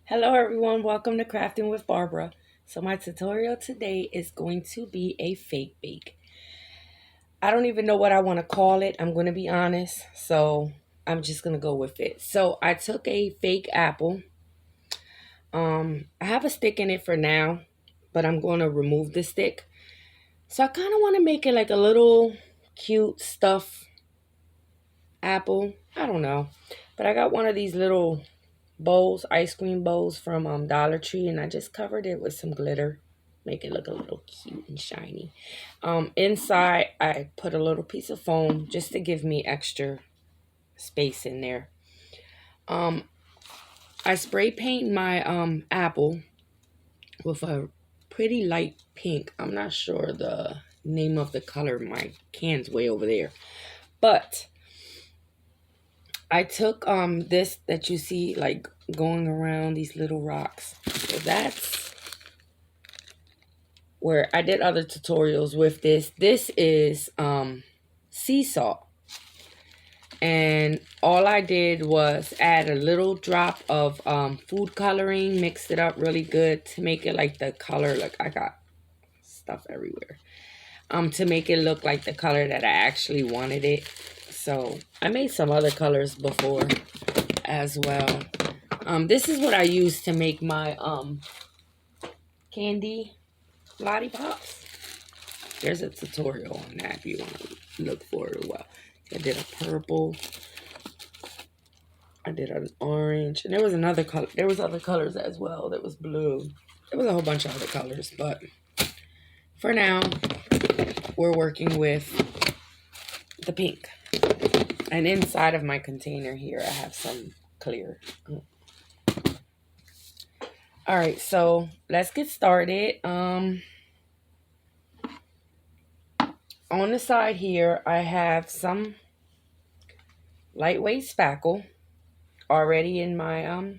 Hello everyone, welcome to Crafting with Barbara. So my tutorial today is going to be a fake bake. I don't even know what I want to call it, I'm going to be honest. So I'm just going to go with it. So I took a fake apple. I have a stick in it for now, but I'm going to remove the stick. So I kind of want to make it like a little cute stuffed apple. I don't know. But I got one of these little bowls, ice cream bowls from Dollar Tree, and I just covered it with some glitter, make it look a little cute and shiny. Inside, I put a little piece of foam just to give me extra space in there. I spray paint my apple with a pretty light pink. I'm not sure the name of the color. My can's way over there, but I took this that you see like going around these little rocks. So that's where I did other tutorials with this. This is sea salt. And all I did was add a little drop of food coloring, mixed it up really good to make it like the color. Like I got stuff everywhere. To make it look like the color that I actually wanted it. So I made some other colors before as well. This is what I use to make my candy lollipops. There's a tutorial on that if you want to look for it. Well, I did a purple. I did an orange, and there was another color. There was other colors as well. There was blue. There was a whole bunch of other colors, but for now, we're working with the pink. And inside of my container here, I have some clear. All right, so let's get started. On the side here, I have some lightweight spackle already in my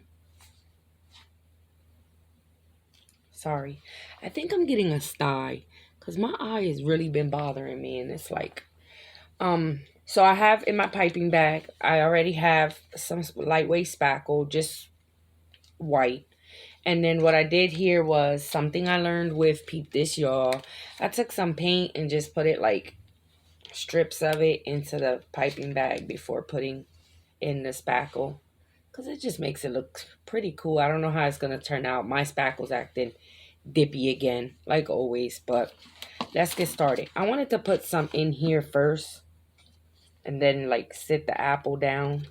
sorry, I think I'm getting a sty because my eye has really been bothering me, and it's like so I have in my piping bag, I already have some lightweight spackle, just white. And then what I did here was something I learned with Peep This, y'all. I took some paint and just put it like strips of it into the piping bag before putting in the spackle, because it just makes it look pretty cool. I don't know how it's going to turn out. My spackle's acting dippy again, like always, but let's get started. I wanted to put some in here first and then like sit the apple down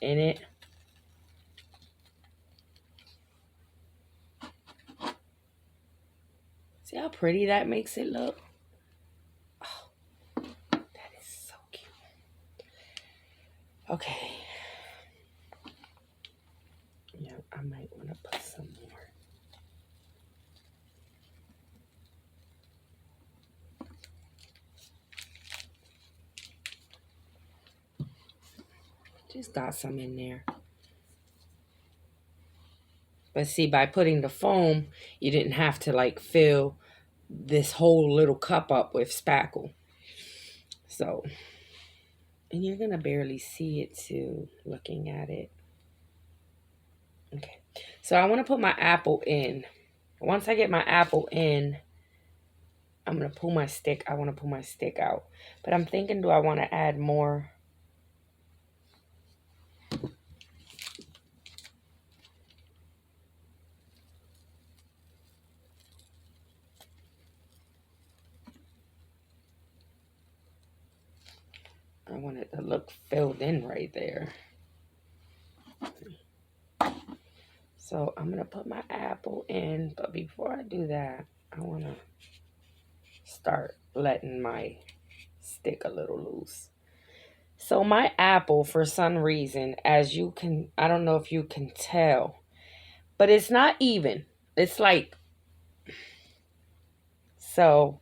in it. See how pretty that makes it look? Oh, that is so cute. Okay. Yeah, I might want to put some more. Just got some in there. But see, by putting the foam, you didn't have to like fill this whole little cup up with spackle. So, and you're going to barely see it too, looking at it. Okay, so I want to put my apple in. Once I get my apple in, I'm going to pull my stick. I want to pull my stick out. But I'm thinking, do I want to add more? I want it to look filled in right there. So I'm going to put my apple in. But before I do that, I want to start letting my stick a little loose. So my apple, for some reason, as you can, I don't know if you can tell, but it's not even. It's like, so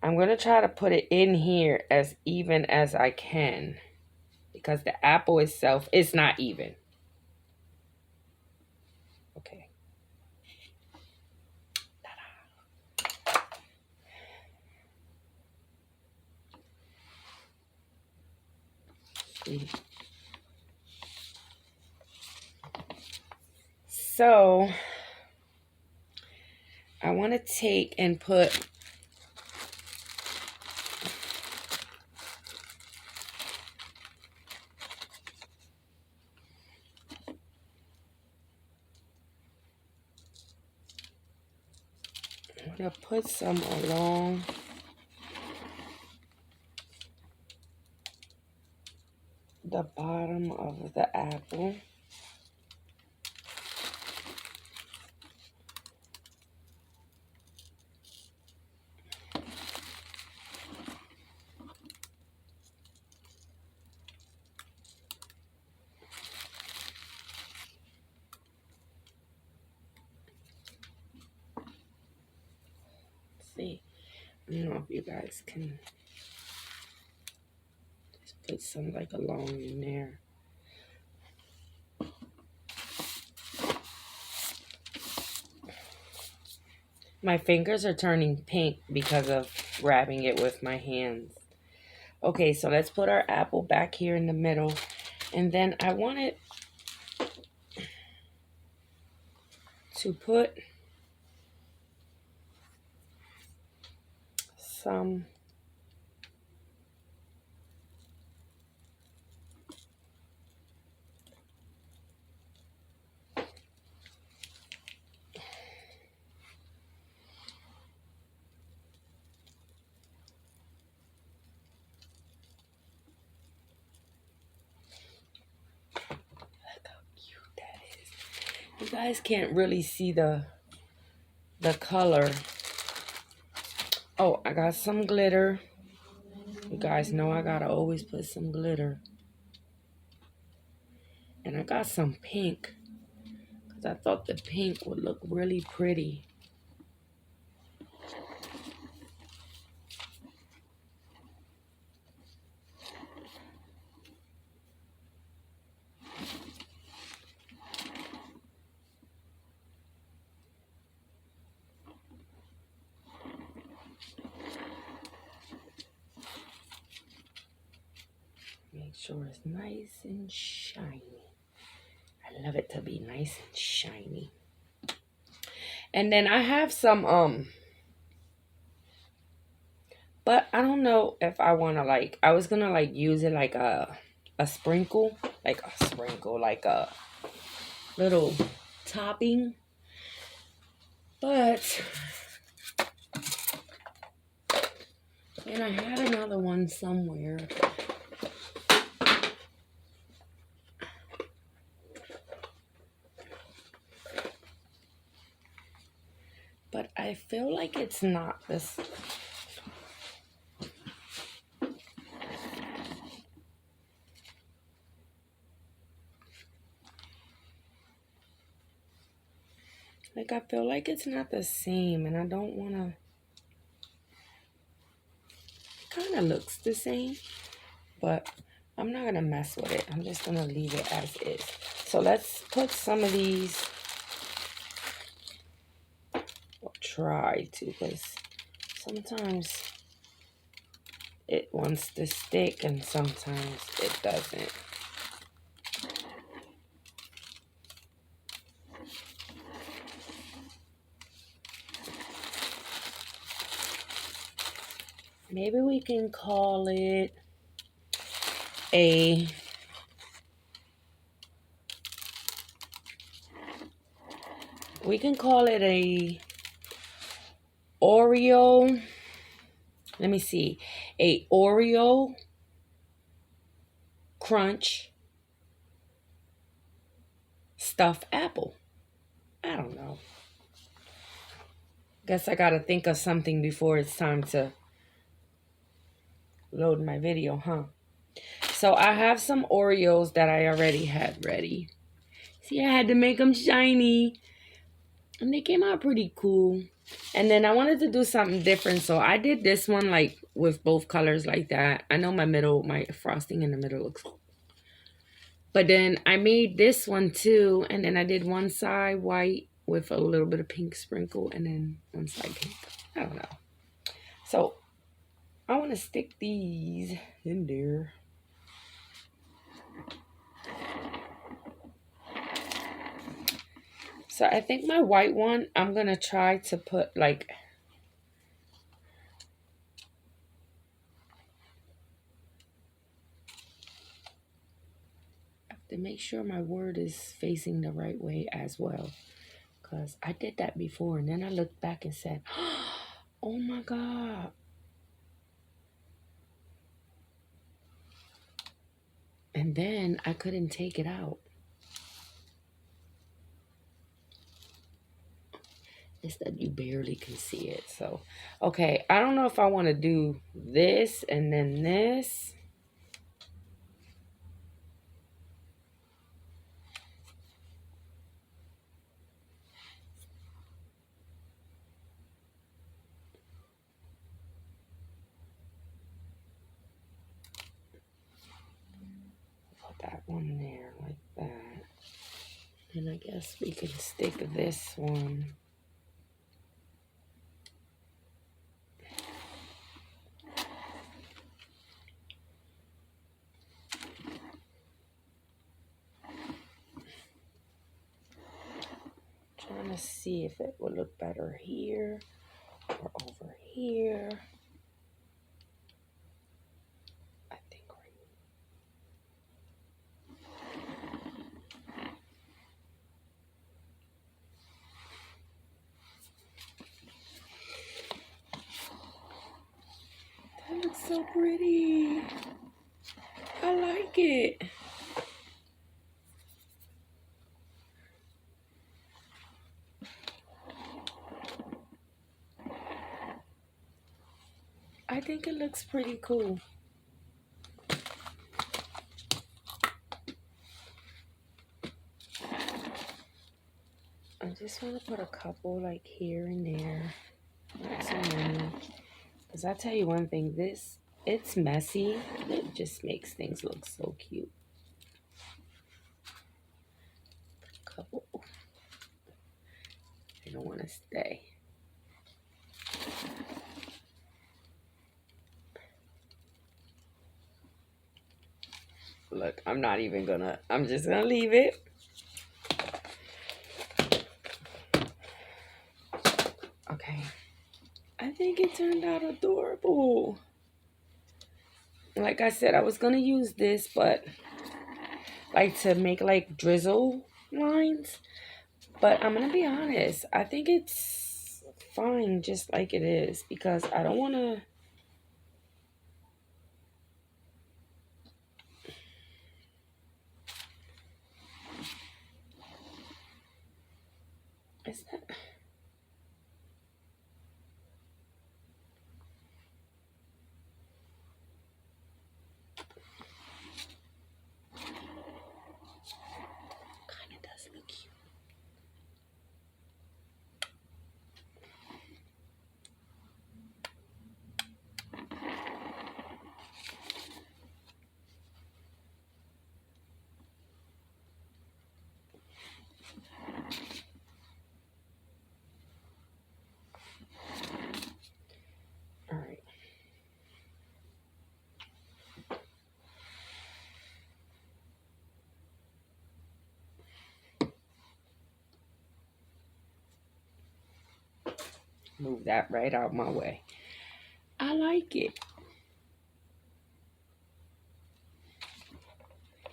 I'm going to try to put it in here as even as I can, because the apple itself is not even. Okay. So I want to take and put some along the bottom of the apple. See, I don't know if you guys can just put some like along in there. My fingers are turning pink because of wrapping it with my hands. Okay, so let's put our apple back here in the middle. And then I wanted to put some you guys can't really see the color. Oh, I got some glitter. You guys know I gotta always put some glitter. And I got some pink, because I thought the pink would look really pretty. Make sure it's nice and shiny. I love it to be nice and shiny. And then I have some, but I don't know if I want to like, I was going to like use it like a sprinkle, like a little topping. But, and I had another one somewhere. But I feel like it's not this. Like, I feel like it's not the same, and I don't want to. It kind of looks the same, but I'm not going to mess with it. I'm just going to leave it as is. So let's put some of these. I'll try to, because sometimes it wants to stick and sometimes it doesn't. Maybe we can call it a Oreo. Let me see. A Oreo crunch stuffed apple. I don't know. Guess I gotta think of something before it's time to load my video, huh? So I have some Oreos that I already had ready. See, I had to make them shiny. And they came out pretty cool. And then I wanted to do something different. So I did this one like with both colors like that. I know my frosting in the middle looks cool. But then I made this one too. And then I did one side white with a little bit of pink sprinkle. And then one side pink. I don't know. So I want to stick these in there. So I think my white one, I'm going to try to put like, I have to make sure my word is facing the right way as well. Because I did that before and then I looked back and said, oh my God. And then I couldn't take it out. It's that you barely can see it. So, okay, I don't know if I want to do this and then this. Put that one there like that. And I guess we can stick this one. Trying to see if it would look better here or over here. I think that looks so pretty. I like it. I think it looks pretty cool. I just want to put a couple like here and there. Not so many. Because I tell you one thing, it's messy. It just makes things look so cute. A couple. I don't want to stay. Look, I'm just gonna leave it. Okay. I think it turned out adorable. Like I said, I was gonna use this, but like to make like drizzle lines. But I'm gonna be honest, I think it's fine just like it is because I don't wanna. Is that? Kinda does look cute. All right. Move that right out my way. I like it.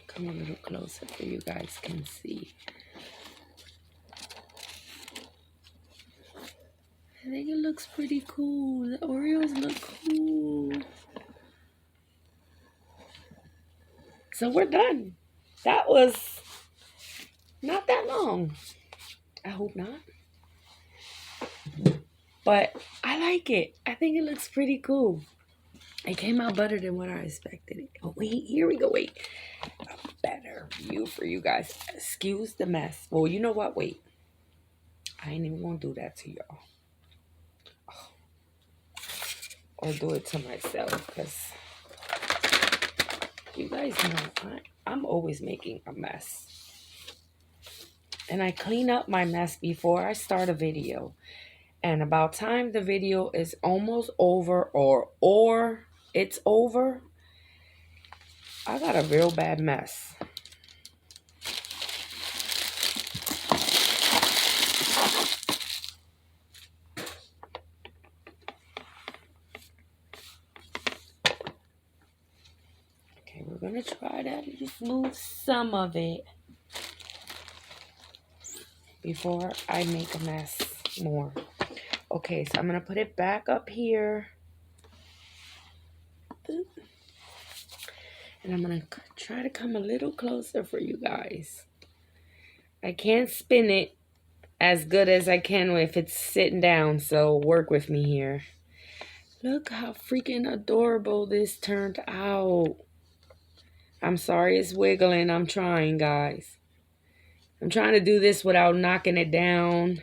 Come a little closer so you guys can see. I think it looks pretty cool. The Oreos look cool. So we're done. That was not that long. I hope not. But I like it. I think it looks pretty cool. It came out better than what I expected. Oh, wait. Here we go. Wait. A better view for you guys. Excuse the mess. Well, you know what? Wait. I ain't even going to do that to y'all. Oh. Or do it to myself. Because you guys know I'm always making a mess. And I clean up my mess before I start a video. And about time the video is almost over or it's over, I got a real bad mess. going to try to at least move some of it before I make a mess more. Okay, so I'm going to put it back up here. And I'm going to try to come a little closer for you guys. I can't spin it as good as I can if it's sitting down, so work with me here. Look how freaking adorable this turned out. I'm sorry it's wiggling. I'm trying, guys. I'm trying to do this without knocking it down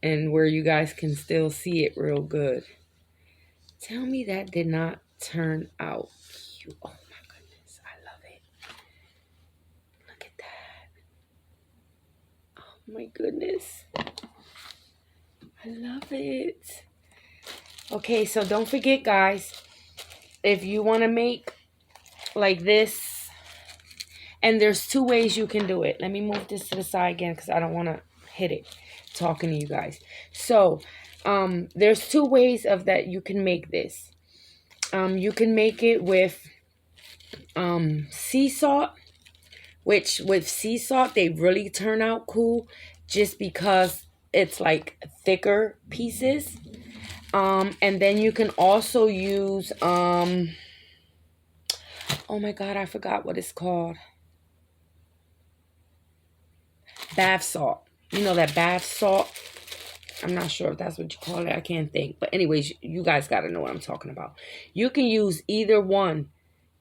and where you guys can still see it real good. Tell me that did not turn out cute. Oh my goodness, I love it. Look at that. Oh my goodness. I love it. Okay, so don't forget, guys, if you want to make like this, and there's two ways you can do it. Let me move this to the side again because I don't want to hit it talking to you guys. So there's two ways of that you can make this. You can make it with sea salt, which with sea salt they really turn out cool just because it's like thicker pieces. And then you can also use oh my god, I forgot what it's called. Bath salt. You know that bath salt? I'm not sure if that's what you call it. I can't think. But anyways, you guys got to know what I'm talking about. You can use either one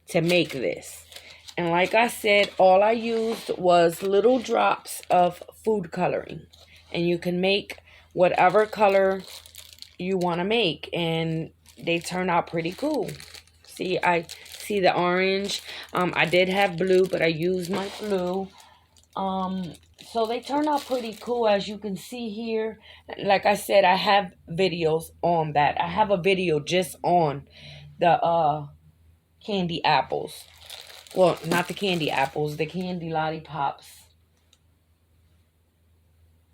to make this. And like I said, all I used was little drops of food coloring. And you can make whatever color you want to make. And they turn out pretty cool. See, I see the orange. I did have blue, but I used my blue. So they turn out pretty cool, as you can see here. Like I said, I have videos on that. I have a video just on the candy apples. Well, not the candy apples, the candy lollipops.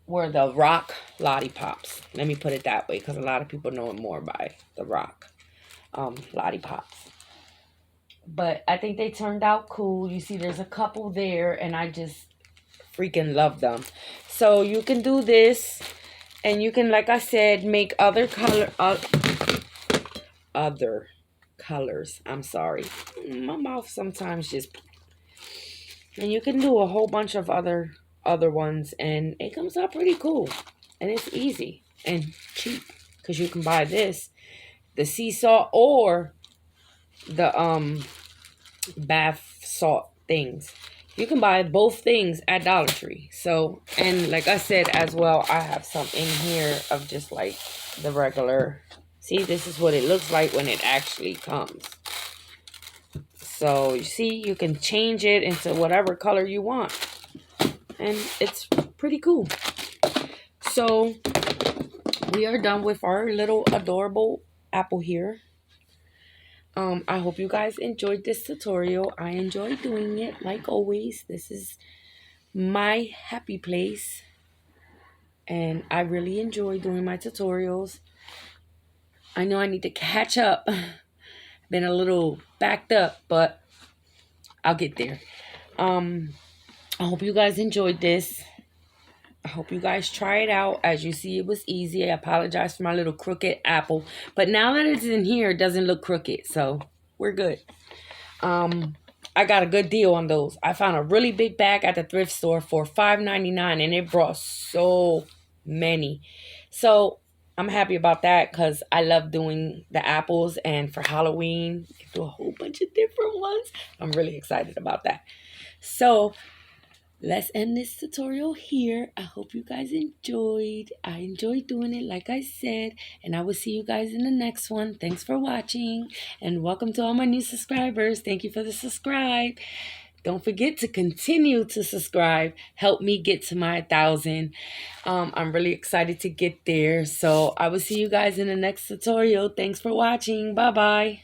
Were the rock lollipops. Let me put it that way, because a lot of people know it more by the rock lollipops. But I think they turned out cool. You see there's a couple there, and I just freaking love them. So you can do this, and you can, like I said, make other colors. I'm sorry, my mouth sometimes just. And you can do a whole bunch of other ones, and it comes out pretty cool, and it's easy and cheap because you can buy this, the sea salt, or the bath salt things. You can buy both things at Dollar Tree. So, and like I said as well, I have some in here of just like the regular. See, this is what it looks like when it actually comes. So, you see, you can change it into whatever color you want. And it's pretty cool. So, we are done with our little adorable apple here. I hope you guys enjoyed this tutorial. I enjoyed doing it, like always. This is my happy place, and I really enjoy doing my tutorials. I know I need to catch up. Been a little backed up, but I'll get there. I hope you guys enjoyed this. I hope you guys try it out. As you see, it was easy. I apologize for my little crooked apple. But now that it's in here, it doesn't look crooked. So, we're good. I got a good deal on those. I found a really big bag at the thrift store for $5.99. And it brought so many. So, I'm happy about that because I love doing the apples. And for Halloween, you can do a whole bunch of different ones. I'm really excited about that. So, let's end this tutorial here. I hope you guys enjoyed. I enjoyed doing it, like I said. And I will see you guys in the next one. Thanks for watching. And welcome to all my new subscribers. Thank you for the subscribe. Don't forget to continue to subscribe. Help me get to my 1,000. I'm really excited to get there. So I will see you guys in the next tutorial. Thanks for watching. Bye-bye.